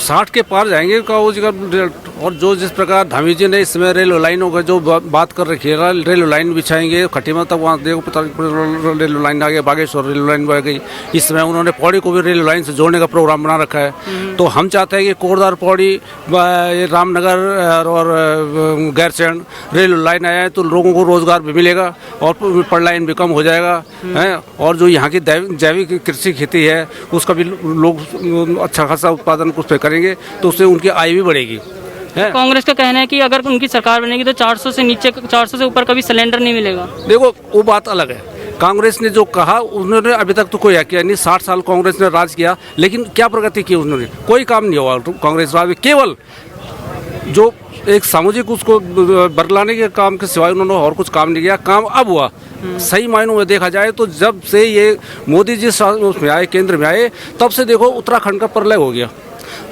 60 के पार जाएंगे का वो जगह। और जो जिस प्रकार धामी जी ने इसमें रेलवे लाइनों का जो बात कर रखी है, रेलवे लाइन बिछाएंगे खटीमा तक, वहाँ देखो रेलवे लाइन आ गई, बागेश्वर रेलवे लाइन आ गई। इस समय उन्होंने पौड़ी को भी रेलवे लाइन से जोड़ने का प्रोग्राम बना रखा है। तो हम चाहते हैं कि कोटद्वार पौड़ी रामनगर और गैरसैंण रेलवे लाइन आया है तो लोगों को रोजगार भी मिलेगा और पढ़ भी कम हो जाएगा है। और जो यहाँ की जैविक कृषि खेती है उसका भी लोग अच्छा खासा उत्पादन कुछ पे करेंगे तो उससे उनकी आय भी बढ़ेगी। कांग्रेस का कहना है कि अगर उनकी सरकार बनेगी तो 400 से नीचे 400 से ऊपर कभी सिलेंडर नहीं मिलेगा। देखो वो बात अलग है। कांग्रेस ने जो कहा उन्होंने अभी तक तो कोई किया नहीं। 60 साल कांग्रेस ने राज किया लेकिन क्या प्रगति की उन्होंने? कोई काम नहीं हुआ कांग्रेस राज में। केवल जो एक सामाजिक उसको बरलाने के काम के सिवाय उन्होंने और कुछ काम नहीं किया। काम अब हुआ सही मायनों में देखा जाए तो जब से ये मोदी जी उसमें आए, केंद्र में आए, तब से देखो उत्तराखंड का प्रलय हो गया।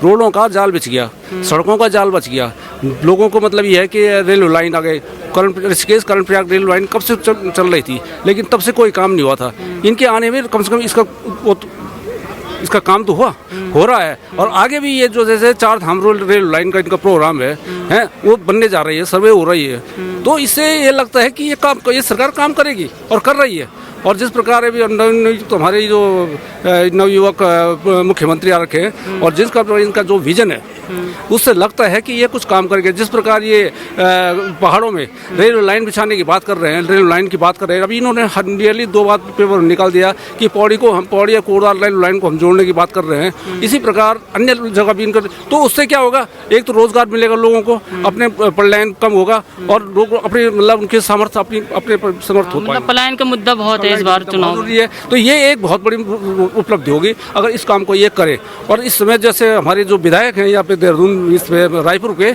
रोडों का जाल बिछ गया, सड़कों का जाल बच गया। लोगों को मतलब ये है कि रेलवे लाइन आ गई। ऋषिकेश कर्णप्रयाग रेलवे लाइन कब से चल रही थी लेकिन तब से कोई काम नहीं हुआ था। इनके आने में कम से कम इसका काम तो हो रहा है। और आगे भी ये जो जैसे 4 धाम रेलवे लाइन का इनका प्रोग्राम है वो बनने जा रही है, सर्वे हो रही है। तो इससे ये लगता है कि ये सरकार काम करेगी और कर रही है। और जिस प्रकार अभी तो हमारे जो नवयुवक मुख्यमंत्री आ रखे हैं और जिसका इनका जो विजन है उससे लगता है कि ये कुछ काम करेंगे। जिस प्रकार ये पहाड़ों में रेलवे लाइन बिछाने की बात कर रहे हैं, रेलवे लाइन की बात कर रहे हैं। अभी इन्होंने नियरली 2 बात पेपर निकाल दिया कि पौड़ी या कोटद्वार रेलवे लाइन को हम जोड़ने की बात कर रहे हैं। इसी प्रकार अन्य जगह भी इनका, तो उससे क्या होगा? एक तो रोजगार मिलेगा लोगों को, अपने पलायन कम होगा और लोग अपने मतलब उनके सामर्थ्य अपने समर्थ हो पाएंगे। पलायन का मुद्दा बहुत है इस बार चुनाव है। तो ये एक बहुत बड़ी उपलब्धि होगी अगर इस काम को ये करे। और इस समय जैसे हमारे जो विधायक हैं यहाँ पे देहरादून इसमें रायपुर के,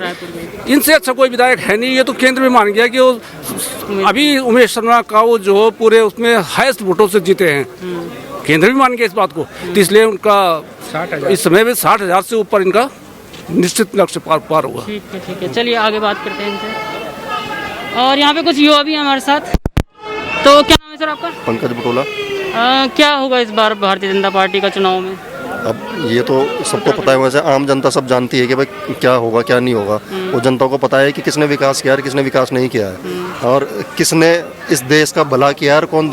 इनसे अच्छा कोई विधायक है नहीं। ये तो केंद्र में मान गया कि वो अभी उमेश शर्मा का वो जो पूरे उसमें हाईएस्ट वोटों से जीते हैं। केंद्र भी मान गया इस बात को। तो इसलिए उनका इस समय में 60,000 से ऊपर इनका निश्चित लक्ष्य पार होगा। ठीक है, चलिए आगे बात करते हैं इनसे। और यहाँ पे कुछ युवा भी हैं हमारे साथ। तो क्या नाम है सर आपका? पंकज बटोला। क्या होगा इस बार भारतीय जनता पार्टी का चुनाव में? अब ये तो सबको पता है, वैसे आम जनता सब जानती है कि भाई क्या होगा क्या नहीं होगा। वो जनता को पता है कि किसने विकास किया है, किसने विकास नहीं किया है और किसने इस देश का भला किया है और कौन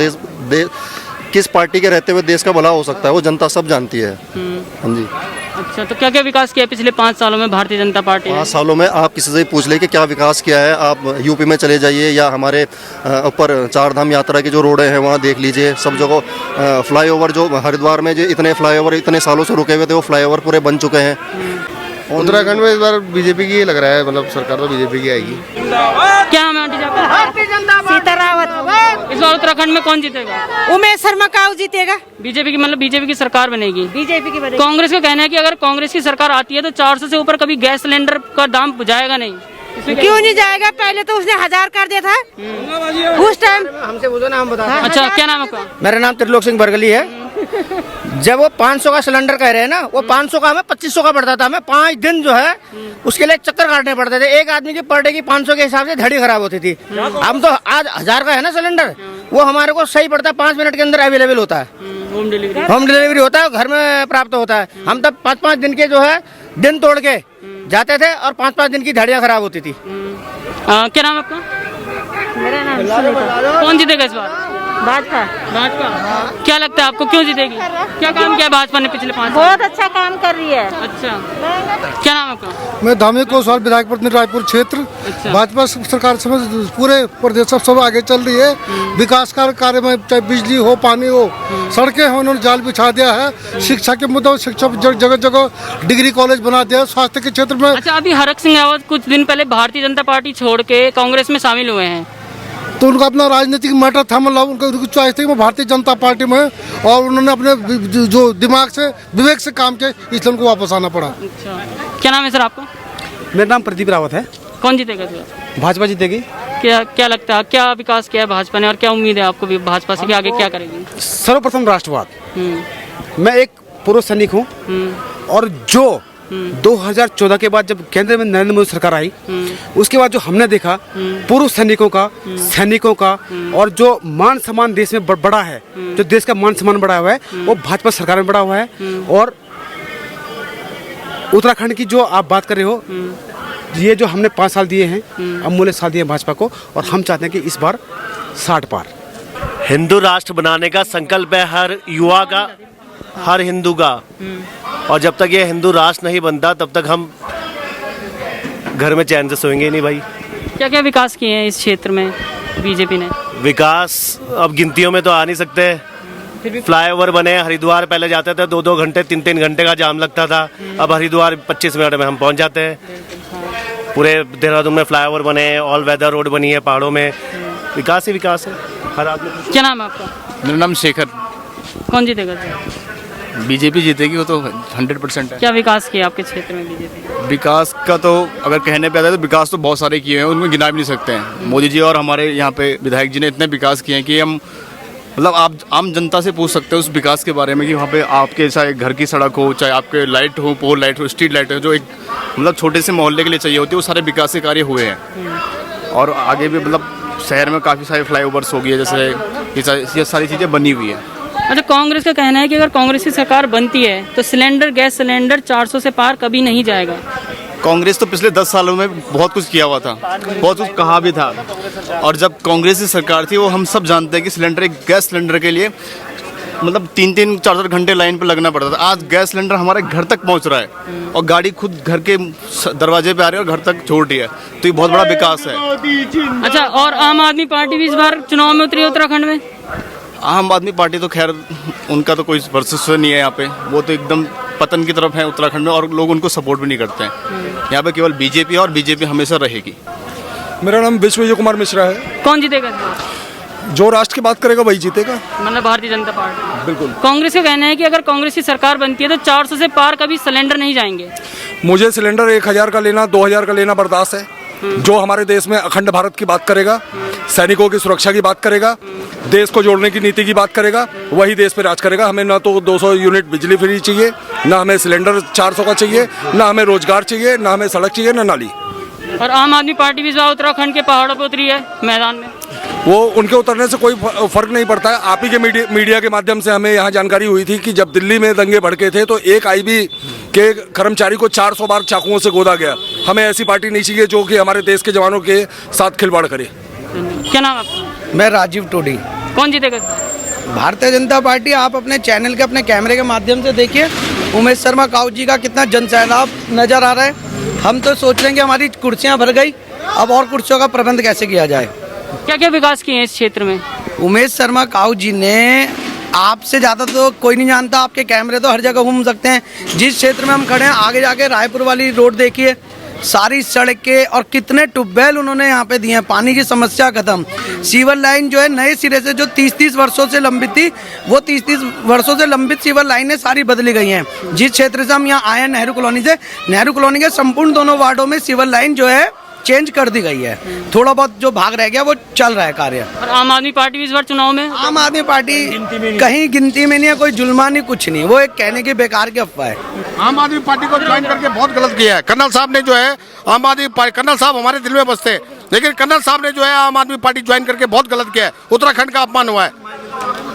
किस पार्टी के रहते हुए देश का भला हो सकता है, वो जनता सब जानती है। हाँ जी। अच्छा, तो क्या क्या विकास किया पिछले 5 सालों में भारतीय जनता पार्टी? 5 सालों में आप किसी से पूछ ले कि क्या विकास किया है। आप यूपी में चले जाइए या हमारे ऊपर 4 धाम यात्रा की जो रोडें हैं वहाँ देख लीजिए। सब जगह फ्लाईओवर, जो हरिद्वार में जो इतने फ्लाईओवर इतने सालों से रुके हुए थे वो फ्लाईओवर पूरे बन चुके हैं। उत्तराखंड में इस बार बीजेपी की लग रहा है, मतलब सरकार तो बीजेपी की आएगी। क्या नाम है आंटी जी आपका? सीता रावत। इस बार उत्तराखंड में कौन जीतेगा? उमेश शर्मा का जीतेगा। बीजेपी की, मतलब बीजेपी की सरकार बनेगी। बीजेपी की बनेगी। कांग्रेस का कहना है कि अगर कांग्रेस की सरकार आती है तो 400 से ऊपर कभी गैस सिलेंडर का दाम जाएगा नहीं। क्यों नहीं जाएगा? पहले तो उसने 1000 कर दिया था उस टाइम। हमसे बोलो ना, हम बता। अच्छा, क्या नाम है आपका? मेरा नाम त्रिलोक सिंह बरगली है। जब वो 500 का सिलेंडर कह रहे हैं ना, वो 500 का हमें 2500 का पड़ता था। हमें 5 दिन जो है उसके लिए चक्कर काटने पड़ते थे। एक आदमी की पर डे की 500 के हिसाब से धड़ी खराब होती थी। हम तो आज 1000 का है ना सिलेंडर, वो हमारे को सही पड़ता है। 5 मिनट के अंदर अवेलेबल होता है। होम डिलीवरी होता है, घर में प्राप्त होता है। हम तब 5-5 दिन के जो है दिन तोड़ के जाते थे और 5-5 दिन की धड़ियाँ खराब होती थी। क्या नाम आपका? मेरा नाम कौन जीतेगा इस बार? भाजपा। क्या लगता है आपको, क्यों जीतेगी? क्या काम किया भाजपा ने पिछले 5 साल? बहुत अच्छा काम कर रही है। अच्छा, क्या नाम है आपका? मैं धामी कोसवाल विधायक प्रतिनिधि रायपुर क्षेत्र। अच्छा। भाजपा सरकार समझ पूरे प्रदेश सब आगे चल रही है। विकास कार्य में चाहे बिजली हो, पानी हो, सड़कें हो, उन्होंने जाल बिछा दिया है। शिक्षा के मुद्दों, शिक्षा जगह जगह डिग्री कॉलेज बना दिया। स्वास्थ्य के क्षेत्र में अच्छा, अभी हरक सिंह रावत कुछ दिन पहले भारतीय जनता पार्टी छोड़ के कांग्रेस में शामिल हुए हैं। तो उनका अपना राजनीतिक मैटर था, मतलब उनकी चॉइस थी वो भारतीय जनता पार्टी में, और उन्होंने अपने जो दिमाग से विवेक से काम किया, इसलिए उनको वापस आना पड़ा। अच्छा, क्या नाम है सर आपका? मेरा नाम प्रदीप रावत है। कौन जीतेगा सर? भाजपा जीतेगी। क्या लगता है, क्या विकास किया है भाजपा ने और क्या उम्मीद है आपको भी भाजपा से कि आगे क्या करेगी? सर्वप्रथम राष्ट्रवाद। मैं एक पूर्व सैनिक हूँ और जो 2014 के बाद जब केंद्र में नरेंद्र मोदी सरकार आई, उसके बाद जो हमने देखा पूर्व सैनिकों का और जो मान सम्मान देश में बढ़ा है, जो देश का मान सम्मान बढ़ा हुआ है वो भाजपा सरकार में बढ़ा हुआ है। और उत्तराखंड की जो आप बात कर रहे हो, ये जो हमने 5 साल दिए हैं, अमूल्य साल दिए हैं भाजपा को, और हम चाहते हैं कि इस बार 60 पार। हिंदू राष्ट्र बनाने का संकल्प है हर युवा का, हर हिंदू का, और जब तक ये हिंदू राष्ट्र नहीं बनता तब तक हम घर में चैन से सोएंगे नहीं भाई। क्या क्या विकास किए हैं इस क्षेत्र में बीजेपी ने? विकास अब गिनतियों में तो आ नहीं सकते। फ्लाईओवर बने, हरिद्वार पहले जाते थे 2-2 घंटे 3-3 घंटे का जाम लगता था, अब हरिद्वार 25 मिनट में हम पहुंच जाते हैं। पूरे देहरादून में फ्लाईओवर बने, ऑल वेदर रोड बनी है पहाड़ों में, विकास ही विकास है हर आदमी। क्या नाम है आपका? मेरा नाम शेखर। कौन जीतेगा सर? बीजेपी जीतेगी, वो तो 100% है। क्या विकास किया आपके क्षेत्र में बीजेपी? विकास का तो अगर कहने पे आता है तो विकास तो बहुत सारे किए हैं, उनमें गिना भी नहीं सकते हैं। मोदी जी और हमारे यहाँ पे विधायक जी ने इतने विकास किए हैं कि हम मतलब आप आम जनता से पूछ सकते हो उस विकास के बारे में कि वहाँ पे आपके चाहे घर की सड़क हो, चाहे आपके लाइट हो, पोल लाइट हो, स्ट्रीट लाइट हो, जो एक मतलब छोटे से मोहल्ले के लिए चाहिए होती है, वो सारे विकास के कार्य हुए हैं। और आगे भी मतलब शहर में काफ़ी सारे फ्लाईओवर्स हो गई है, जैसे ये सारी चीज़ें बनी हुई है। अच्छा, कांग्रेस का कहना है कि अगर कांग्रेस की सरकार बनती है तो सिलेंडर, गैस सिलेंडर 400 से पार कभी नहीं जाएगा। कांग्रेस तो पिछले 10 सालों में बहुत कुछ किया हुआ था, बहुत कुछ कहा भी था, और जब कांग्रेस की सरकार थी वो हम सब जानते हैं कि सिलेंडर, एक गैस सिलेंडर के लिए मतलब 3-3, 4-4 घंटे लाइन पर लगना पड़ता था। आज गैस सिलेंडर हमारे घर तक पहुंच रहा है और गाड़ी खुद घर के दरवाजे पे आ रही है और घर तक छोड़ रही है, तो ये बहुत बड़ा विकास है। अच्छा, और आम आदमी पार्टी भी इस बार चुनाव में उतरी है उत्तराखंड में? आम आदमी पार्टी तो खैर उनका तो कोई वर्चस्व नहीं है यहाँ पे, वो तो एकदम पतन की तरफ है उत्तराखंड में, और लोग उनको सपोर्ट भी नहीं करते हैं। यहाँ पे केवल बीजेपी, और बीजेपी हमेशा रहेगी। मेरा नाम विश्वजीत कुमार मिश्रा है। कौन जीतेगा? जो राष्ट्र की बात करेगा वही जीतेगा, मतलब भारतीय जनता पार्टी। बिल्कुल। कांग्रेस का कहना है कि अगर कांग्रेस की सरकार बनती है तो 400 से पार कभी सिलेंडर नहीं जाएंगे। मुझे सिलेंडर 1000 का लेना, 2000 का लेना बर्दाश्त है। जो हमारे देश में अखंड भारत की बात करेगा, सैनिकों की सुरक्षा की बात करेगा, देश को जोड़ने की नीति की बात करेगा, वही देश पे राज करेगा। हमें ना तो 200 यूनिट बिजली फ्री चाहिए, ना हमें सिलेंडर 400 का चाहिए, ना हमें रोजगार चाहिए, ना हमें सड़क चाहिए, ना नाली। और आम आदमी पार्टी भी इस बार उत्तराखंड के पहाड़ों पर उतरी है मैदान में। वो उनके उतरने से कोई फर्क नहीं पड़ता है। आप ही के मीडिया के माध्यम से हमें यहाँ जानकारी हुई थी कि जब दिल्ली में दंगे भड़के थे तो एक IB के कर्मचारी को 400 बार चाकुओं से गोदा गया। हमें ऐसी पार्टी नहीं चाहिए जो कि हमारे देश के जवानों के साथ खिलवाड़ करे। क्या नाम आपका? मैं राजीव टोडी। कौन जीतेगा? भारतीय जनता पार्टी। आप अपने चैनल के, अपने कैमरे के माध्यम से देखिए उमेश शर्मा काऊ जी का कितना जनसैलाब नजर आ रहा है। हम तो सोच रहे हैं कि हमारी कुर्सियां भर गई, अब और कुर्सियों का प्रबंध कैसे किया जाए। क्या क्या विकास किए हैं इस क्षेत्र में? उमेश शर्मा काऊ जी ने, आपसे ज़्यादा तो कोई नहीं जानता, आपके कैमरे तो हर जगह घूम सकते हैं। जिस क्षेत्र में हम खड़े हैं, आगे जाके रायपुर वाली रोड देखिए, सारी सड़कें और कितने ट्यूबवेल उन्होंने यहाँ पे दिए हैं। पानी की समस्या खत्म। सीवर लाइन जो है नए सिरे से, जो 30-30 वर्षों से लंबित थी, वो 30-30 वर्षों से लंबित सीवर लाइनें सारी बदली गई हैं। जिस क्षेत्र से हम यहाँ आए हैं, नेहरू कॉलोनी से, नेहरू कॉलोनी के संपूर्ण दोनों वार्डों में सीवर लाइन जो है चेंज कर दी गई है। थोड़ा बहुत जो भाग रह गया वो चल रहा है कार्य। और आम आदमी पार्टी भी इस बार चुनाव में? आम आदमी पार्टी कहीं गिनती में नहीं है, कोई जुल्मा नहीं, कुछ नहीं, वो एक कहने की बेकार की अफवाह है। आम आदमी पार्टी को ज्वाइन करके बहुत गलत किया है। कर्नल साहब ने जो है आम आदमी पार्टी, कर्नल साहब हमारे दिल में बसते हैं, लेकिन कर्नल साहब ने जो है आम आदमी पार्टी ज्वाइन करके बहुत गलत किया है। उत्तराखंड का अपमान हुआ है,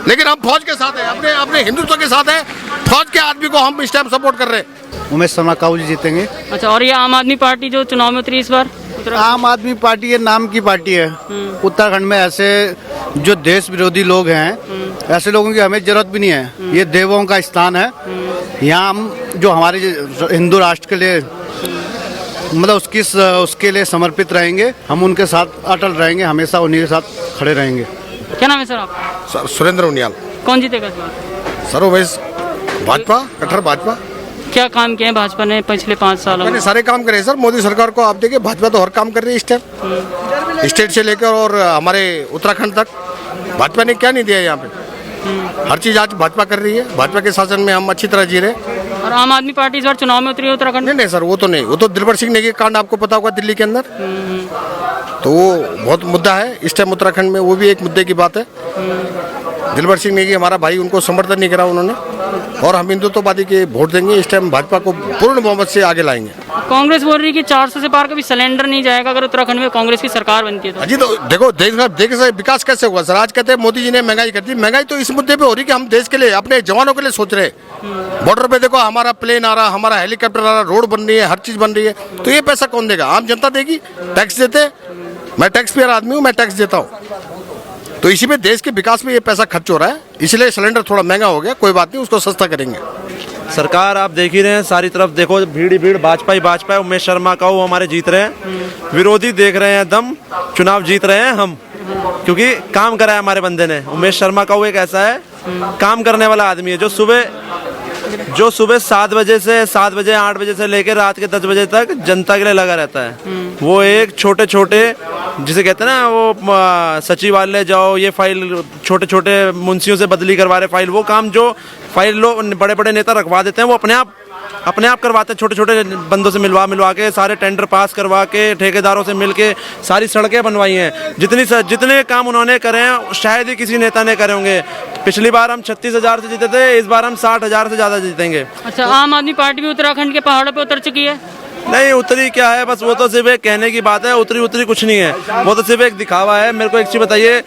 लेकिन हम फौज के साथ हैं, अपने हिंदुत्व के साथ हैं। फौज के आदमी को हम इस टाइम सपोर्ट कर रहे हैं। उमेश शर्मा काऊ जी जीतेंगे। अच्छा, और ये आम आदमी पार्टी जो चुनाव में उतरी इस बार? आम आदमी पार्टी ये नाम की पार्टी है। उत्तराखंड में ऐसे जो देश विरोधी लोग हैं, ऐसे लोगों की हमें जरूरत भी नहीं है। ये देवों का स्थान है। यहाँ हम जो हमारे हिंदू राष्ट्र के लिए मतलब उसके लिए समर्पित रहेंगे। हम उनके साथ अटल रहेंगे, हमेशा उन्हीं के साथ खड़े रहेंगे। क्या नाम है सर आपका? सर सुरेंद्र उनियाल। कौन जीतेगा इस बार? सर उमेश, भाजपा, कट्टर भाजपा। क्या काम किए हैं भाजपा ने पिछले 5 सालों में? मैंने सारे काम करे सर। मोदी सरकार को आप देखिए, भाजपा तो हर काम कर रही है इस टाइम, स्टेट से लेकर और हमारे उत्तराखंड तक। भाजपा ने क्या नहीं दिया यहाँ पे, हर चीज आज भाजपा कर रही है। भाजपा के शासन में हम अच्छी तरह जी रहे। और आम आदमी पार्टी इस बार चुनाव में उतरी है उत्तराखंड? नहीं सर, वो तो नहीं। वो तो दिलबर सिंह नेगी कांड आपको पता होगा दिल्ली के अंदर, तो वो बहुत मुद्दा है इस टाइम उत्तराखंड में। वो भी एक मुद्दे की बात है। दिलबर सिंह नेगी हमारा भाई, उनको समर्थन नहीं करा उन्होंने, और हम हिंदुत्ववादी के वोट देंगे। इस टाइम भाजपा को पूर्ण बहुमत से आगे लाएंगे। कांग्रेस बोल रही है कि 400 से पार कभी सिलेंडर नहीं जाएगा अगर उत्तराखंड में कांग्रेस की सरकार बनती है तो। अजी तो देखो देश का विकास कैसे होगा सर? आज कहते हैं मोदी जी ने महंगाई कर दी। महंगाई तो इस मुद्दे पे हो रही कि हम देश के लिए, अपने जवानों के लिए सोच रहे हैं। बॉर्डर पे देखो हमारा प्लेन आ रहा, हमारा हेलीकॉप्टर आ रहा, रोड बन रही है, हर चीज बन रही है। तो ये पैसा कौन देगा? आम जनता देगी। टैक्स देते, मैं टैक्स पेयर आदमी हूँ, मैं टैक्स देता हूँ। तो इसी में देश के विकास में ये पैसा खर्च हो रहा है, इसलिए सिलेंडर थोड़ा महंगा हो गया। कोई बात नहीं, उसको सस्ता करेंगे। सरकार आप देख ही रहे हैं, सारी तरफ देखो भीड़ ही भीड़, भाजपा उमेश शर्मा का वो हमारे जीत रहे हैं। विरोधी देख रहे हैं दम, चुनाव जीत रहे हैं हम, क्योंकि काम करा है हमारे बंदे ने। उमेश शर्मा का वो एक ऐसा है काम करने वाला आदमी है जो सुबह 7 बजे 8 बजे से लेकर रात के 10 बजे तक जनता के लिए लगा रहता है। वो एक छोटे जिसे कहते हैं ना, वो सचिवालय जाओ, ये फाइल छोटे मुंशियों से बदली करवा रहे फाइल, वो काम जो फाइल लोग बड़े नेता रखवा देते हैं वो अपने आप करवाते हैं। छोटे बंदों से मिलवा के सारे टेंडर पास करवा के ठेकेदारों से मिलके सारी सड़कें बनवाई हैं। जितने काम उन्होंने करे हैं शायद ही किसी नेता ने करे होंगे। पिछली बार हम 36,000 से जीते थे, इस बार हम 60,000 से ज्यादा जीतेंगे। अच्छा, आम आदमी पार्टी भी उत्तराखंड के पहाड़ों पे उतर चुकी है? नहीं उतरी क्या है, बस वो तो सिर्फ एक कहने की बात है। उतरी कुछ नहीं है, वो तो सिर्फ एक दिखावा है। मेरे को एक चीज बताइए,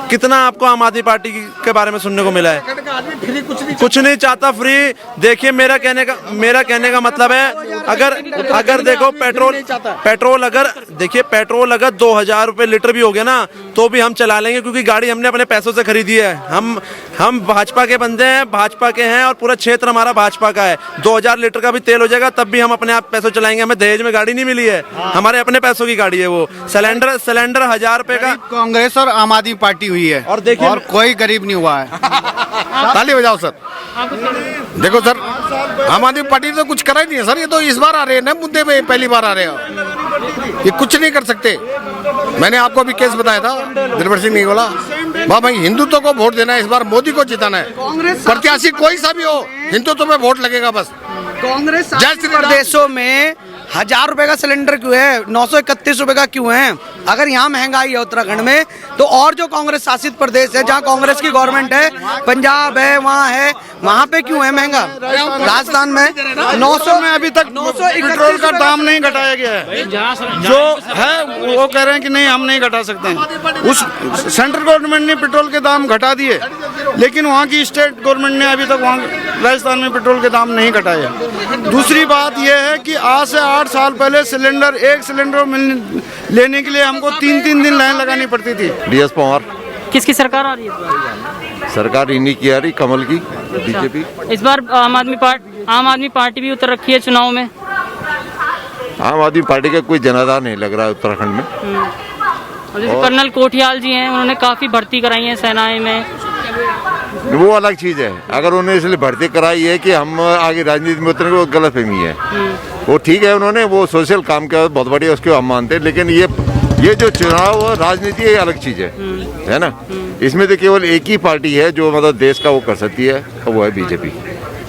कितना आपको आम आदमी पार्टी के बारे में सुनने को मिला है? कुछ नहीं चाहता फ्री। देखिए मेरा कहने का मतलब है, अगर देखो पेट्रोल अगर 2,000 रुपए लीटर भी हो गया ना तो भी हम चला लेंगे, क्योंकि गाड़ी हमने अपने पैसों से खरीदी है। हम भाजपा के बंदे हैं, भाजपा के हैं, और पूरा क्षेत्र हमारा भाजपा का है। 2,000 लीटर का भी तेल हो जाएगा तब भी हम अपने आप पैसों चलाएंगे। हमें दहेज में गाड़ी नहीं मिली है, हमारे अपने पैसों की गाड़ी है वो। सिलेंडर 1,000 रुपए का। कांग्रेस और आम आदमी पार्टी हुई है, और देखिए और कोई गरीब नहीं हुआ है। ताली बजाओ सर। देखो सर, आम आदमी पार्टी तो कुछ करा ही नहीं है सर। ये तो इस बार आ रहे हैं ना मुद्दे में, पहली बार आ रहे हैं। ये कुछ नहीं कर सकते। मैंने आपको अभी केस बताया था, दिलबर सिंह नहीं बोला भाई हिंदुत्व को वोट देना है, इस बार मोदी को जिताना है। प्रत्याशी कोई सा भी हो, हिंदुत्व में वोट लगेगा बस। कांग्रेस प्रदेशों में 1,000 रुपए का सिलेंडर क्यों है, 931 रुपए का क्यों है? अगर यहाँ महंगाई है उत्तराखंड में, तो और जो कांग्रेस शासित प्रदेश है जहाँ कांग्रेस की गवर्नमेंट है, पंजाब है, वहाँ पे क्यों है महंगा? राजस्थान में 900 में अभी तक पेट्रोल का दाम नहीं घटाया गया है। जो है वो कह रहे हैं कि नहीं हम नहीं घटा सकते हैं। उस सेंट्रल गवर्नमेंट ने पेट्रोल के दाम घटा दिए, लेकिन वहाँ की स्टेट गवर्नमेंट ने अभी तक वहाँ राजस्थान में पेट्रोल के दाम नहीं घटाए। दूसरी बात यह है कि आज से 8 साल पहले एक सिलेंडर लेने के लिए हमको 3 दिन लाइन लगानी पड़ती थी। DS पवार। किसकी सरकार आ रही है? सरकार इन्हीं की आ रही, कमल की, बीजेपी। इस बार आम आदमी पार्टी भी उतर रखी है चुनाव में। आम आदमी पार्टी का कोई जनाधार नहीं लग रहा है उत्तराखंड में। जैसे कर्नल कोठियाल जी हैं, उन्होंने काफी भर्ती कराई है सेनाएं में। वो अलग चीज है। अगर उन्होंने इसलिए भर्ती कराई है कि हम आगे राजनीति में उतरेंगे, वो गलत फहमी है। वो ठीक है, उन्होंने वो सोशल काम किया बहुत बढ़िया, उसको हम मानते हैं। लेकिन ये जो चुनाव राजनीति है अलग चीज है ना। इसमें तो केवल एक ही पार्टी है जो मतलब देश का वो कर सकती है, वो है बीजेपी।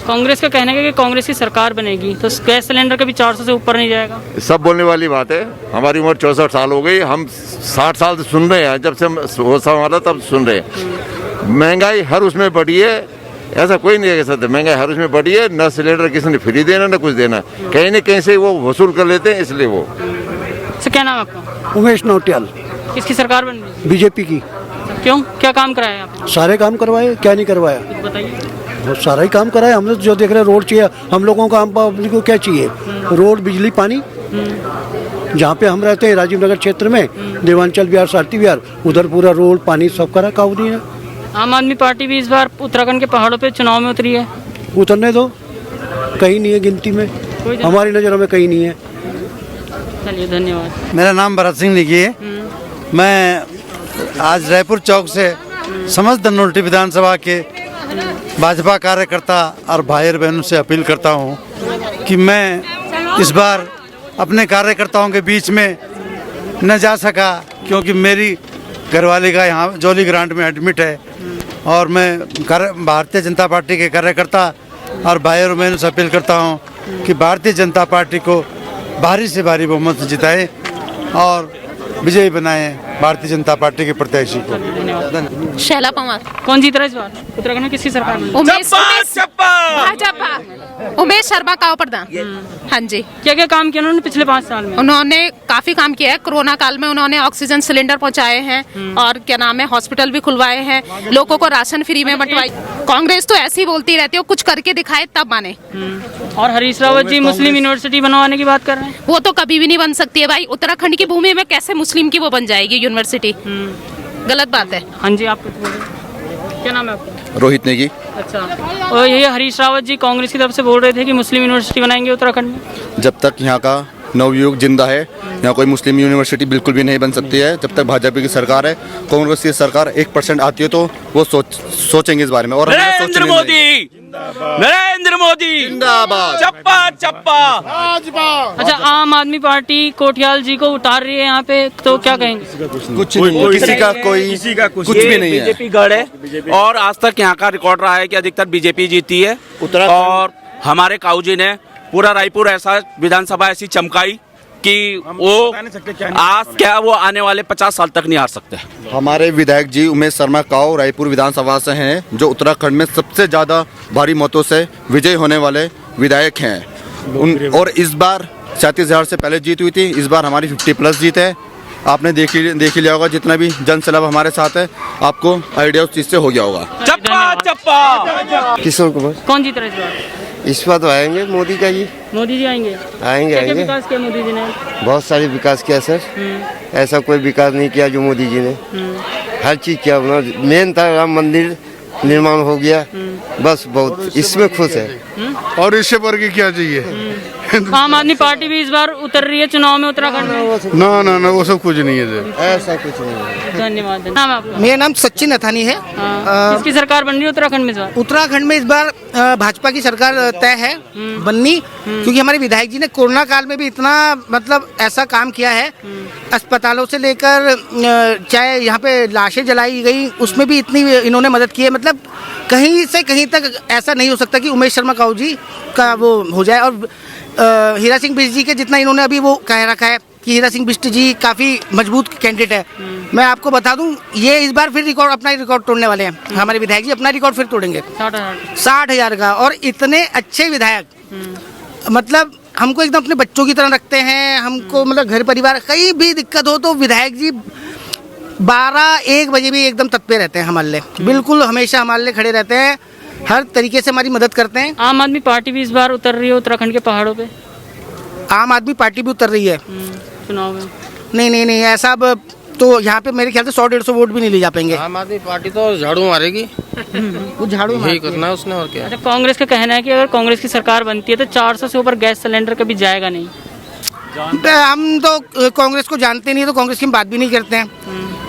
कांग्रेस का कहना है कि कांग्रेस की सरकार बनेगी तो गैस सिलेंडर कभी 400 से ऊपर नहीं जाएगा। सब बोलने वाली बात है। हमारी उम्र 64 साल हो गई, हम 60 साल से सुन रहे हैं, जब से हम होश संभाला तब सुन रहे हैं। महंगाई हर उसमें बढ़ी है, ऐसा कोई नहीं कह सकता। महंगाई हर उसमें बढ़ी है, न सिलेंडर किसी ने फ्री देना न कुछ देना, कहीं न कहीं से वो वसूल कर लेते हैं, इसलिए वो। सर क्या नाम है आपका? उमेश नौटियाल। किसकी सरकार बन रही है? बीजेपी की। क्यों, क्या काम कराया आपने? सारे काम करवाए, क्या नहीं करवाया? बताइए। बहुत सारा ही काम कराया हमने। जो देख रहे हैं, रोड चाहिए हम लोगों को, हम पब्लिक को क्या चाहिए? रोड, बिजली, पानी। जहाँ पे हम रहते हैं राजीव नगर क्षेत्र में, देवांचल विहार, सारथी विहार, उधर पूरा रोड, पानी सब करा काउदी है। आम आदमी पार्टी भी इस बार उत्तराखंड के पहाड़ों पे चुनाव में उतरी है। उतरने दो, कहीं नहीं है गिनती में, हमारी नज़रों में कहीं नहीं है। चलिए, धन्यवाद। मेरा नाम भरत सिंह लिखी है। मैं आज रायपुर चौक से समस्त धनोल्टी विधानसभा के भाजपा कार्यकर्ता और भाई और बहनों से अपील करता हूं कि मैं इस बार अपने कार्यकर्ताओं के बीच में न जा सका, क्योंकि मेरी घरवाली का यहाँ जॉली ग्रांट में एडमिट है। और मैं भारतीय जनता पार्टी के कार्यकर्ता और भाई और बहनों से अपील करता हूं कि भारतीय जनता पार्टी को भारी से भारी बहुमत से जिताएं और विजयी बनाएं। भारतीय जनता पार्टी के प्रत्याशी को। शैला पवार। कौन जीत रहा है इस बार उत्तराखंड में, किसकी सरकार बनी? भाजपा उमेश शर्मा का प्रधान। हाँ जी। क्या क्या काम किया उन्होंने पिछले 5 साल में? उन्होंने काफी काम किया है। कोरोना काल में उन्होंने ऑक्सीजन सिलेंडर पहुंचाए हैं और क्या नाम है हॉस्पिटल भी खुलवाए हैं, लोगों को राशन फ्री में बंटवाई। कांग्रेस तो ऐसे ही बोलती रहती है, कुछ करके दिखाए तब माने। और हरीश रावत जी मुस्लिम यूनिवर्सिटी बनवाने की बात कर रहे हैं। वो तो कभी भी नहीं बन सकती है भाई, उत्तराखंड की भूमि में कैसे मुस्लिम की वो बन जाएगी यूनिवर्सिटी? गलत बात है। हाँ जी, आप क्या नाम है आपका? रोहित नेगी। अच्छा, और ये हरीश रावत जी कांग्रेस की तरफ से बोल रहे थे कि मुस्लिम यूनिवर्सिटी बनाएंगे उत्तराखंड में। जब तक यहाँ का नवयुग जिंदा है, यहाँ कोई मुस्लिम यूनिवर्सिटी बिल्कुल भी नहीं बन सकती है। जब तक भाजपा की सरकार है, कांग्रेस की सरकार 1% आती है तो वो सोचेंगे इस बारे में। और नरेंद्र मोदी, नरेंद्र मोदी जिंदाबाद, चप्पा चप्पा। अच्छा, आम आदमी पार्टी कोठियाल जी को उतार रही है यहाँ पे, तो क्या कहेंगे? कुछ नहीं, किसी का कुछ भी नहीं है। बीजेपी गढ़ है और आज तक यहाँ का रिकॉर्ड रहा है कि अधिकतर बीजेपी जीती है। और हमारे काऊ जी ने पूरा रायपुर ऐसा विधानसभा ऐसी चमकाई कि वो आज क्या वो आने वाले 50 साल तक नहीं हार सकते। हमारे विधायक जी उमेश शर्मा काऊ रायपुर विधानसभा से हैं, जो उत्तराखंड में सबसे ज़्यादा भारी मतों से विजय होने वाले विधायक हैं। और इस बार 37,000 से पहले जीत हुई थी, इस बार हमारी 50+ जीत है। आपने देख ही लिया होगा, जितना भी जन सैलाब हमारे साथ है, आपको आइडिया उस चीज़ से हो गया होगा। चप्पा चप्पा। किशोर कुमार। कौन जीत रहा है इस बार तो आएंगे मोदी का जी। मोदी जी आएंगे? आएंगे। क्या विकास किया मोदी जी ने? बहुत सारे विकास किया सर। ऐसा कोई विकास नहीं किया जो मोदी जी ने। हर चीज किया। मेन था राम मंदिर निर्माण हो गया, बस बहुत इसमें खुश है। और इससे बढ़ के क्या चाहिए? आम आदमी पार्टी भी इस बार उतर रही है चुनाव में उत्तराखंड में। ना वो सब कुछ नहीं है, ऐसा कुछ नहीं है। धन्यवाद। नाम आपका? मेरा नाम सचिन अथानी है। किसकी सरकार बन रही है उत्तराखंड में इस बार? उत्तराखंड में इस बार भाजपा की सरकार तय है बननी, क्योंकि हमारे विधायक जी ने कोरोना काल में भी इतना मतलब ऐसा काम किया है। अस्पतालों से लेकर चाहे यहाँ पे लाशें जलाई गई, उसमें भी इतनी इन्होंने मदद की है। मतलब कहीं से कहीं तक ऐसा नहीं हो सकता कि उमेश शर्मा काऊ जी का वो हो जाए। और हीरा सिंह बिष्ट जी के जितना इन्होंने अभी वो कह रखा है कि हीरा सिंह बिष्ट जी काफ़ी मजबूत कैंडिडेट है। मैं आपको बता दूं, ये इस बार फिर अपना रिकॉर्ड तोड़ने वाले हैं। हमारे विधायक जी अपना रिकॉर्ड फिर तोड़ेंगे 60,000 का। और इतने अच्छे विधायक, मतलब हमको एकदम अपने बच्चों की तरह रखते हैं। हमको मतलब घर परिवार कहीं भी दिक्कत हो तो विधायक जी 12-1 बजे भी एकदम तत्पर रहते हैं हमारे लिए। बिल्कुल हमेशा हमारे लिए खड़े रहते हैं, हर तरीके से हमारी मदद करते हैं। आम आदमी पार्टी भी इस बार उतर रही है उत्तराखंड के पहाड़ों पे? आम आदमी पार्टी भी उतर रही है चुनाव में? नहीं ऐसा अब तो यहाँ पे मेरे ख्याल से 100-150 वोट भी नहीं ले जा पाएंगे। आम आदमी पार्टी तो झाड़ू मारेगी। वो झाड़ू यही करना है उसने, और क्या। अच्छा, कांग्रेस का कहना है कि अगर कांग्रेस की सरकार बनती है तो 400 से ऊपर गैस सिलेंडर कभी जाएगा नहीं। हम तो कांग्रेस को जानते नहीं, तो कांग्रेस की हम बात भी नहीं करते हैं।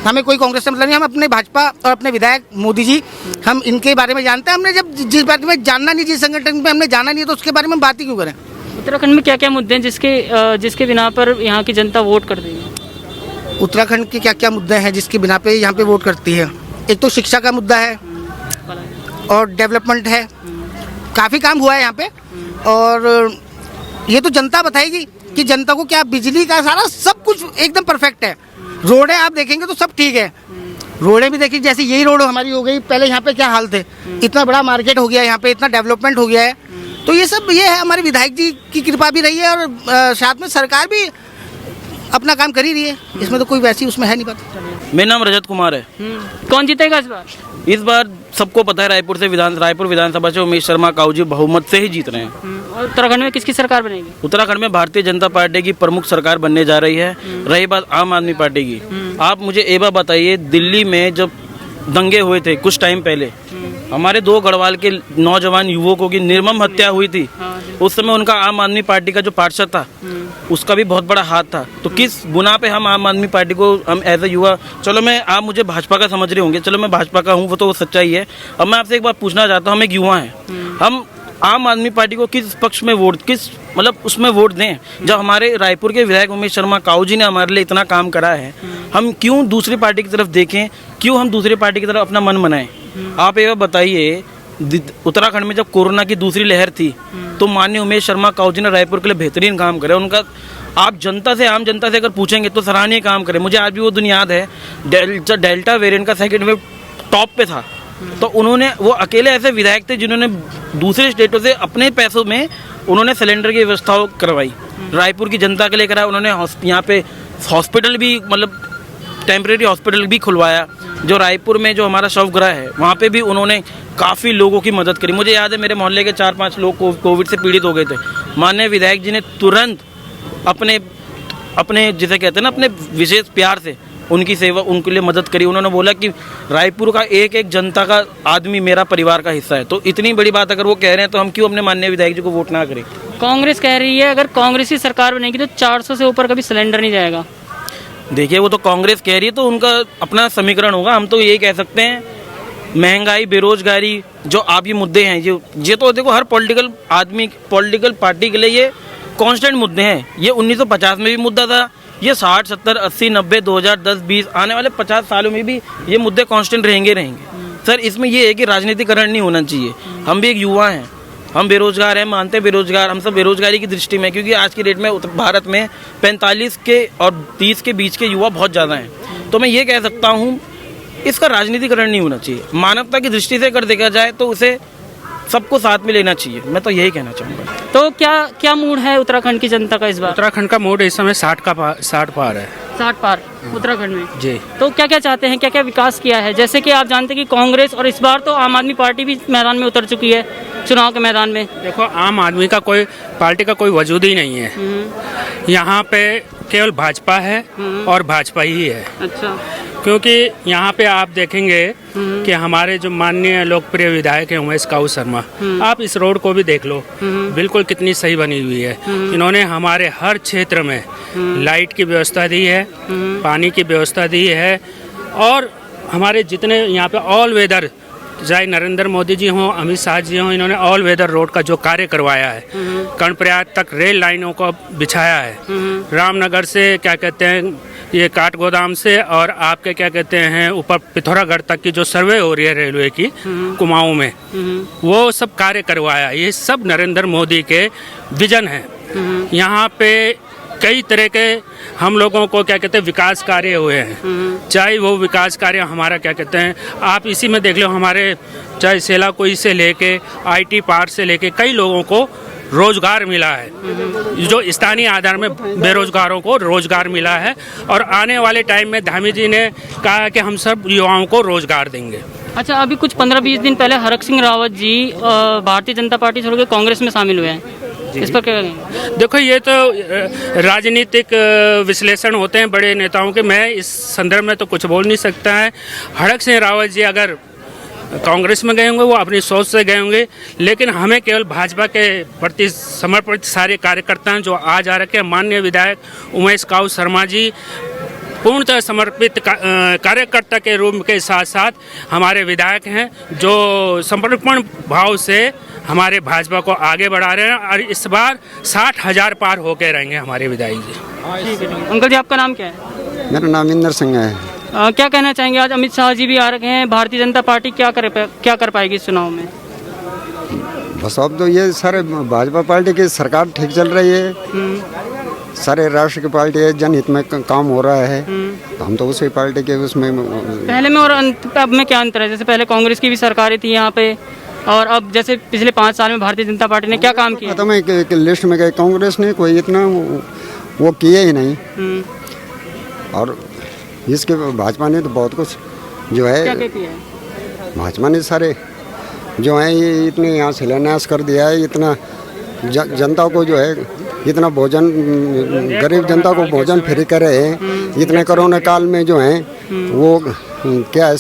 हमें कोई कांग्रेस से मतलब नहीं। हम अपने भाजपा और अपने विधायक मोदी जी, हम इनके बारे में जानते हैं। हमने जब जिस बारे में जानना नहीं, जिस संगठन में हमने जाना नहीं है, तो उसके बारे में बात ही क्यों करें? उत्तराखंड में क्या क्या मुद्दे हैं जिसके बिना पर यहाँ की जनता वोट कर देगी? उत्तराखंड के क्या क्या मुद्दे हैं जिसके बिना पे यहाँ पे वोट करती है? एक तो शिक्षा का मुद्दा है और डेवलपमेंट है। काफ़ी काम हुआ है यहाँ पे, और ये तो जनता बताएगी कि जनता को क्या। बिजली का सारा सब कुछ एकदम परफेक्ट है। रोडें आप देखेंगे तो सब ठीक है। रोडें भी देखिए, जैसे यही रोड हमारी हो गई, पहले यहाँ पे क्या हाल थे। इतना बड़ा मार्केट हो गया यहाँ पे, इतना डेवलपमेंट हो गया है। तो ये सब ये है, हमारे विधायक जी की कृपा भी रही है, और साथ में सरकार भी अपना काम कर ही रही है। इसमें तो कोई वैसी उसमें है नहीं बात। मेरा नाम रजत कुमार है। कौन जीतेगा इस बार? इस बार सबको पता है रायपुर विधानसभा से उमेश शर्मा काऊ जी बहुमत से ही जीत रहे हैं। और उत्तराखंड में किसकी सरकार बनेगी? उत्तराखंड में भारतीय जनता पार्टी की प्रमुख सरकार बनने जा रही है। रही बात आम आदमी पार्टी की, आप मुझे एक बात बताइए, दिल्ली में जब दंगे हुए थे कुछ टाइम पहले, हमारे 2 गढ़वाल के नौजवान युवकों की निर्मम हत्या हुई थी। उस समय उनका आम आदमी पार्टी का जो पार्षद था, उसका भी बहुत बड़ा हाथ था। तो किस गुना पे हम आम आदमी पार्टी को, हम एज ए युवा, चलो आप मुझे भाजपा का समझ रहे होंगे, चलो मैं भाजपा का हूँ, वो तो सच्चाई है। अब मैं आपसे एक बात पूछना चाहता हूँ, हम एक युवा हैं, हम आम आदमी पार्टी को किस पक्ष में वोट, किस मतलब उसमें वोट दें? जब हमारे रायपुर के विधायक उमेश शर्मा काऊ जी ने हमारे लिए इतना काम करा है, हम क्यों दूसरी पार्टी की तरफ देखें? क्यों हम दूसरी पार्टी की तरफ अपना मन बनाएं? आप ये बताइए उत्तराखंड में जब कोरोना की दूसरी लहर थी तो माननीय उमेश शर्मा काऊ जी ने रायपुर के लिए बेहतरीन काम करे। उनका आप जनता से, आम जनता से अगर पूछेंगे तो सराहनीय काम करे। मुझे आज भी वो दिन याद है, डेल्टा वेरिएंट का सेकेंड वेव टॉप पे था, तो उन्होंने, वो अकेले ऐसे विधायक थे जिन्होंने दूसरे स्टेटों से अपने पैसों में उन्होंने सिलेंडर की व्यवस्था करवाई, रायपुर की जनता के लिए कराया। उन्होंने यहाँ पे हॉस्पिटल भी, मतलब टेम्परेरी हॉस्पिटल भी खुलवाया। जो रायपुर में जो हमारा शवगृह है वहाँ पे भी उन्होंने काफ़ी लोगों की मदद करी। मुझे याद है मेरे मोहल्ले के 4-5 लोग कोविड से पीड़ित हो गए थे। माननीय विधायक जी ने तुरंत अपने जिसे कहते हैं ना, अपने विशेष प्यार से उनकी सेवा, उनके लिए मदद करी। उन्होंने बोला कि रायपुर का एक एक जनता का आदमी मेरा परिवार का हिस्सा है। तो इतनी बड़ी बात अगर वो कह रहे हैं तो हम क्यों अपने माननीय विधायक जी को वोट ना करें। कांग्रेस कह रही है अगर कांग्रेस की सरकार बनेगी तो 400 से ऊपर कभी सिलेंडर नहीं जाएगा। देखिए, वो तो कांग्रेस कह रही है तो उनका अपना समीकरण होगा। हम तो यही कह सकते हैं, महंगाई, बेरोजगारी, जो आप ये मुद्दे हैं, ये तो देखो हर पॉलिटिकल पार्टी के लिए ये कांस्टेंट मुद्दे हैं। ये 1950 में भी मुद्दा था, ये 60, 70, 80, 90, 2010, 20 आने वाले 50 सालों में भी ये मुद्दे कांस्टेंट रहेंगे। सर, इसमें ये है कि राजनीतिकरण नहीं होना चाहिए। हम भी एक युवा हैं, हम बेरोजगार हैं, मानते हैं बेरोजगार, हम सब बेरोजगारी की दृष्टि में, क्योंकि आज की डेट में भारत में 45 के और 30 के बीच के युवा बहुत ज़्यादा हैं। तो मैं ये कह सकता हूँ, इसका राजनीतिकरण नहीं होना चाहिए। मानवता की दृष्टि से अगर देखा जाए तो उसे सबको साथ में लेना चाहिए। मैं तो यही कहना चाहूँगा। तो क्या मूड है उत्तराखंड की जनता का इस बार? उत्तराखंड का मूड इस समय 60 पार है। 60 पार उत्तराखंड में जी। तो क्या क्या चाहते हैं, क्या क्या विकास किया है? जैसे कि आप जानते हैं कि कांग्रेस और इस बार तो आम आदमी पार्टी भी मैदान में उतर चुकी है, चुनाव के मैदान में। देखो, आम आदमी का कोई पार्टी का कोई वजूद ही नहीं है यहाँ पे, केवल भाजपा है और भाजपा ही है। अच्छा। क्योंकि यहाँ पे आप देखेंगे कि हमारे जो माननीय लोकप्रिय विधायक हैं उमेश काऊ शर्मा, आप इस रोड को भी देख लो, बिल्कुल कितनी सही बनी हुई है। इन्होंने हमारे हर क्षेत्र में लाइट की व्यवस्था दी है, पानी की व्यवस्था दी है, और हमारे जितने यहाँ पे ऑल वेदर, चाहे नरेंद्र मोदी जी हों, अमित शाह जी हों, इन्होंने ऑल वेदर रोड का जो कार्य करवाया है, कर्णप्रयाग तक रेल लाइनों को बिछाया है, रामनगर से क्या कहते हैं ये काठगोदाम से, और आपके क्या कहते हैं ऊपर पिथौरागढ़ तक की जो सर्वे हो रही है रेलवे की कुमाऊं में, वो सब कार्य करवाया। ये सब नरेंद्र मोदी के विजन है। यहाँ पे कई तरह के हम लोगों को क्या कहते हैं विकास कार्य हुए हैं, चाहे वो विकास कार्य हमारा क्या कहते हैं, आप इसी में देख लो, हमारे चाहे सेलाकुई से लेके IT पार्क से लेके कई लोगों को रोजगार मिला है, जो स्थानीय आधार में बेरोजगारों को रोजगार मिला है। और आने वाले टाइम में धामी जी ने कहा कि हम सब युवाओं को रोजगार देंगे। अच्छा, अभी कुछ 15-20 दिन पहले हरक सिंह रावत जी भारतीय जनता पार्टी छोड़ के कांग्रेस में शामिल हुए हैं, इस पर क्या कहेंगे? देखो, ये तो राजनीतिक विश्लेषण होते हैं बड़े नेताओं के, मैं इस संदर्भ में तो कुछ बोल नहीं सकता है। हरक सिंह रावत जी अगर कांग्रेस में गए होंगे, वो अपनी सोच से गए होंगे, लेकिन हमें केवल भाजपा के प्रति समर्पित सारे कार्यकर्ता हैं जो आज आ रखे हैं। माननीय विधायक उमेश काऊ शर्मा जी पूर्णतः समर्पित कार्यकर्ता के रूप के साथ साथ हमारे विधायक हैं, जो समर्पण भाव से हमारे भाजपा को आगे बढ़ा रहे हैं, और इस बार 60,000 पार होके रहेंगे हमारे विधायक जी। ठीक है। अंकल जी, आपका नाम क्या है? मेरा नाम इंदर सिंह है। क्या कहना चाहेंगे, आज अमित शाह जी भी आ रखे हैं, भारतीय जनता पार्टी क्या कर पाएगी इस चुनाव में? बस अब तो ये सारे भाजपा पार्टी की सरकार ठीक चल रही है, सारे राष्ट्र की पार्टी है, जनहित में काम हो रहा है, तो हम तो उसी पार्टी के उसमें। पहले में और अब में क्या अंतर है? जैसे पहले कांग्रेस की भी सरकारें थी यहाँ पे, और अब जैसे पिछले 5 साल में भारतीय जनता पार्टी ने क्या काम किया? खत्म है लिस्ट में गए, कांग्रेस ने कोई इतना वो किए ही नहीं, और इसके भाजपा ने तो बहुत कुछ जो है, क्या किया है? भाजपा ने सारे जो है ये इतने यहाँ शिलान्यास कर दिया है, इतना जनता को जो है इतना भोजन, गरीब जनता को भोजन फ्री करे हैं, इतने कोरोना काल में जो है वो क्या है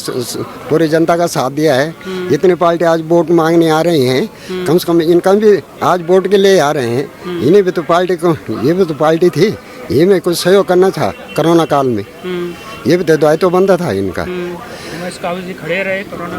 पूरी जनता का साथ दिया है। इतनी पार्टी आज वोट मांगने आ रही हैं, कम से कम इनका भी आज वोट के लिए आ रहे हैं, इन्हें भी तो पार्टी को, ये भी तो पार्टी थी, ये में कुछ सहयोग करना था कोरोना काल में, ये भी तो दायित्व बनता था इनका। खड़े रहे कोरोना